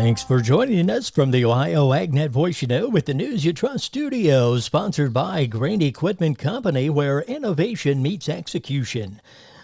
Thanks for joining us from the Ohio AgNet Voice with the News You Trust studio, sponsored by Grain Equipment Company, where innovation meets execution.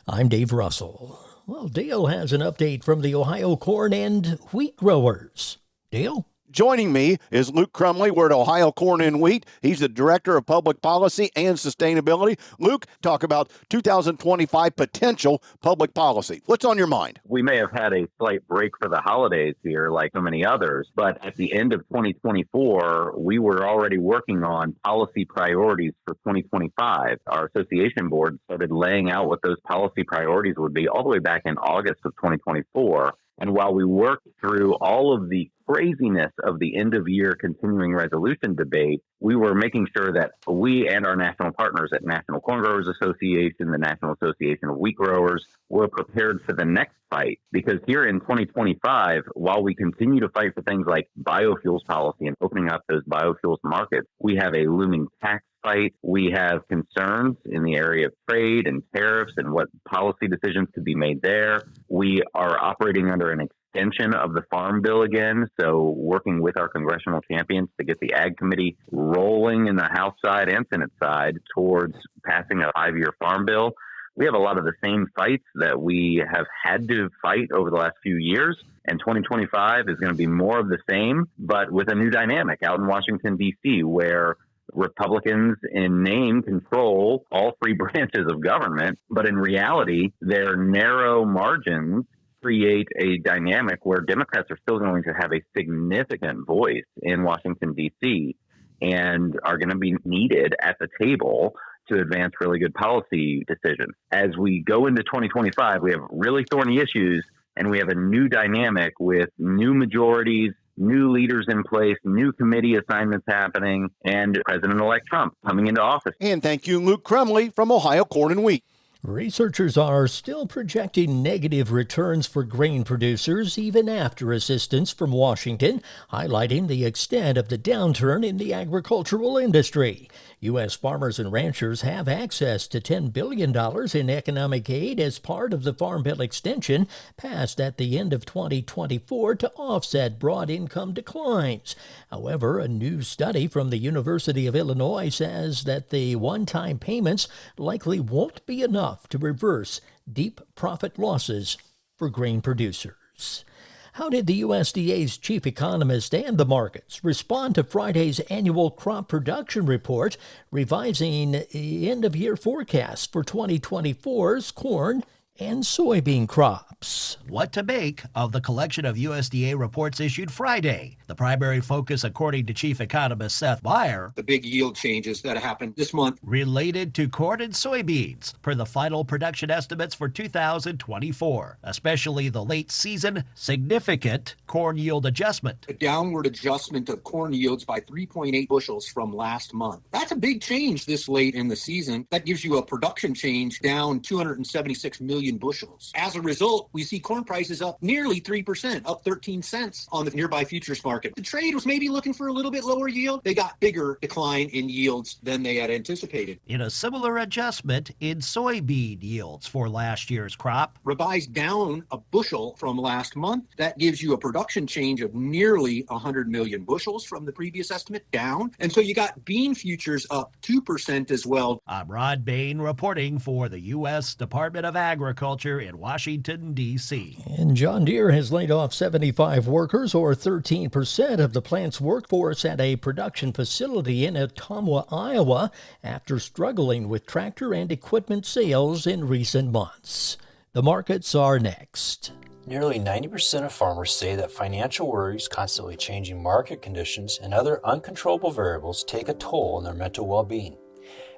I'm Dave Russell. Well, Dale has an update from the Ohio corn and wheat growers. Dale? Joining me is Luke Crumley. We're at Ohio Corn and Wheat. He's the Director of Public Policy and Sustainability. Luke, talk about 2025 potential public policy. What's on your mind? We may have had a slight break for the holidays here, like so many others, but at the end of 2024, we were already working on policy priorities for 2025. Our association board started laying out what those policy priorities would be all the way back in August of 2024. And while we worked through all of the craziness of the end-of-year continuing resolution debate, we were making sure that we and our national partners at National Corn Growers Association, the National Association of Wheat Growers, were prepared for the next fight. Because here in 2025, while we continue to fight for things like biofuels policy and opening up those biofuels markets, we have a looming tax fight. We have concerns in the area of trade and tariffs and what policy decisions could be made there. We are operating under an extension of the Farm Bill again, so working with our congressional champions to get the Ag Committee rolling in the House side and Senate side towards passing a 5-year Farm Bill. We have a lot of the same fights that we have had to fight over the last few years, and 2025 is going to be more of the same, but with a new dynamic out in Washington, D.C., where Republicans in name control all three branches of government, but in reality, their narrow margins create a dynamic where Democrats are still going to have a significant voice in Washington, D.C., and are going to be needed at the table to advance really good policy decisions. As we go into 2025, we have really thorny issues, and we have a new dynamic with new majorities, new leaders in place, new committee assignments happening, and President-elect Trump coming into office. And thank you, Luke Crumley from Ohio Corn and Wheat. Researchers are still projecting negative returns for grain producers even after assistance from Washington, highlighting the extent of the downturn in the agricultural industry. U.S. farmers and ranchers have access to $10 billion in economic aid as part of the Farm Bill extension passed at the end of 2024 to offset broad income declines. However, a new study from the University of Illinois says that the one-time payments likely won't be enough to reverse deep profit losses for grain producers. How did the USDA's chief economist and the markets respond to Friday's annual crop production report, revising end-of-year forecasts for 2024's corn and soybean crops? What to make of the collection of USDA reports issued Friday? The primary focus, according to Chief Economist Seth Meyer, the big yield changes that happened this month related to corn and soybeans per the final production estimates for 2024, especially the late season significant corn yield adjustment. A downward adjustment of corn yields by 3.8 bushels from last month. That's a big change this late in the season. That gives you a production change down 276 million bushels. As a result, we see corn prices up nearly 3%, up 13 cents on the nearby futures market. The trade was maybe looking for a little bit lower yield. They got bigger decline in yields than they had anticipated. In a similar adjustment in soybean yields for last year's crop, revised down a bushel from last month. That gives you a production change of nearly 100 million bushels from the previous estimate down. And so you got bean futures up 2% as well. I'm Rod Bain reporting for the U.S. Department of Agriculture in Washington, D.C. And John Deere has laid off 75 workers, or 13% of the plant's workforce, at a production facility in Ottumwa, Iowa, after struggling with tractor and equipment sales in recent months. The markets are next. Nearly 90% of farmers say that financial worries, constantly changing market conditions, and other uncontrollable variables take a toll on their mental well-being.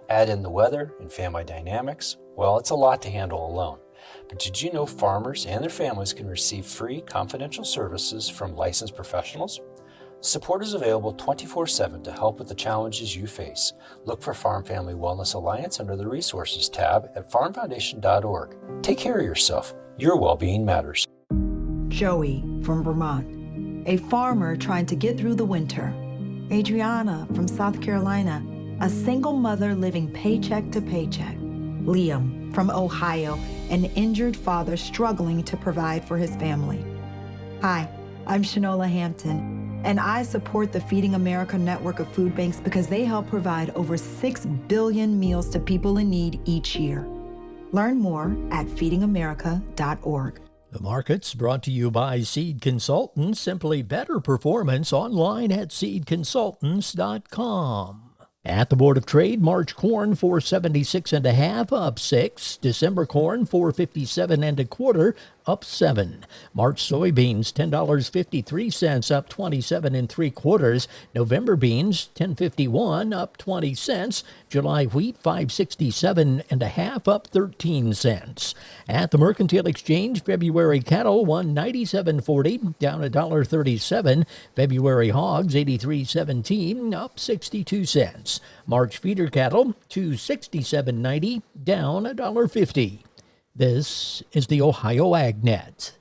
Add in the weather and family dynamics, well, it's a lot to handle alone. But did you know farmers and their families can receive free confidential services from licensed professionals? Support is available 24/7 to help with the challenges you face. Look for Farm Family Wellness Alliance under the Resources tab at farmfoundation.org. Take care of yourself. Your well-being matters. Joey from Vermont, a farmer trying to get through the winter. Adriana from South Carolina, a single mother living paycheck to paycheck. Liam from Ohio, an injured father struggling to provide for his family. Hi, I'm Shanola Hampton, and I support the Feeding America network of food banks because they help provide over 6 billion meals to people in need each year. Learn more at feedingamerica.org. The market's brought to you by Seed Consultants. Simply better performance online at seedconsultants.com. At the Board of Trade, March corn 476.5 up 6. December corn 457.25 up 7. March soybeans $10.53 up 27.75. November beans $10.51 up 20 cents. July wheat $567.5 up 13 cents. At the Mercantile Exchange, February cattle $197.40 down $1.37. February hogs $83.17 up 62 cents. March feeder cattle $267.90 down $1.50. This is the Ohio AgNet.